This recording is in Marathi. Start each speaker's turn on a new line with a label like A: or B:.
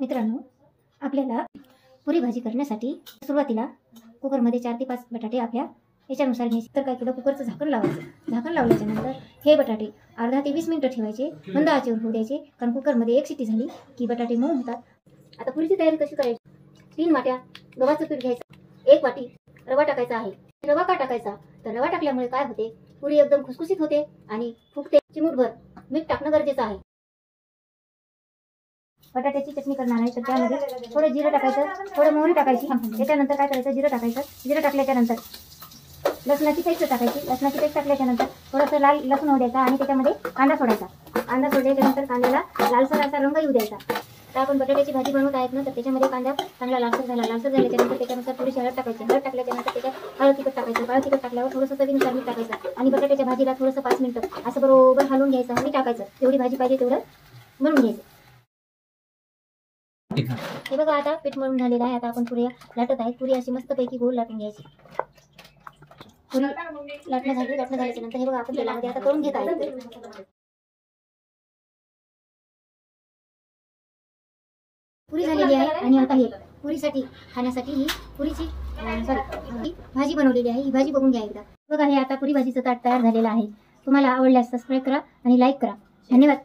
A: मित्रांनो, आपल्याला पुरी भाजी करण्यासाठी सुरुवातीला कुकरमध्ये 4 ते 5 बटाटे आपल्या याच्यानुसार घ्यायचे। तर काय केलं, कुकरचं झाकण लावायचं। झाकण लावल्याच्या नंतर हे बटाटे अर्धा ते 20 मिनिटं ठेवायचे, मंद आचेवर होऊ द्यायचे। कारण कुकरमध्ये एक शिट्टी झाली की बटाटे मऊ होतात। आता पुरीची तयारी कशी करायची? 3 वाट्या गव्हाचं पीठ घ्यायचं, 1 वाटी रवा टाकायचा आहे। रवा का टाकायचा? तर रवा टाकल्यामुळे काय होते, पुरी एकदम खुसखुशीत होते आणि फुगते। चिमूटभर मीठ टाकणं गरजेचं आहे। बटाट्याची चटणी करणार आहे तर त्यामध्ये थोडं जिरं टाकायचं, थोडं मोहरी टाकायची। त्याच्यानंतर काय करायचं, जिरं टाकायचं। जिरं टाकल्याच्या नंतर लसणाची पेस्ट टाकायची। लसणाची पेस्ट टाकल्याच्या नंतर थोडंसं लाल लसूण होऊ द्यायचा आणि त्याच्यामध्ये कांदा सोडायचा। कांदा सोडल्याच्या नंतर कांद्याला लालसर असा रंग येऊ द्यायचा। तर आपण बटाट्याची भाजी बनवत आहेत ना, तर त्याच्यामध्ये कांदा चांगला लालसर झाला। लालसर झाल्याच्या नंतर त्याच्यानुसार थोडीशी हळद टाकायची। हळद टाकल्याच्या नंतर त्याच्यात काळं तिखट टाकायचं। काळं तिखट टाकल्यावर थोडंसं चवीनुसार मीठ टाकायचं आणि बटाट्याच्या भाजीला थोडंसं 5 मिनिटं असं बरोबर हलवून घ्यायचं आणि टाकायचं। जेवढी भाजी पाहिजे तेवढं बनवून घ्यायचं। हे बघा, आता पीठ मळून झालेलं आहे। आता आपण पुऱ्या लाटत आहे। पुरी अशी मस्तपैकी गोल लाटून घ्यायची। पुरी लाटणं झाल्याच्या नंतर हे बघा, आपण तेलामध्ये आता तळून घेत आहे। पुरी झालेली आहे आणि आता हे पुरीसाठी खाण्यासाठी ही पुरीची भाजी बनवलेली आहे। ही भाजी बघून घ्या एकदा। बघा, हे आता पुरी भाजीचं ताट तयार झालेलं आहे। तुम्हाला आवडल्यास सबस्क्राईब करा आणि लाईक करा। धन्यवाद।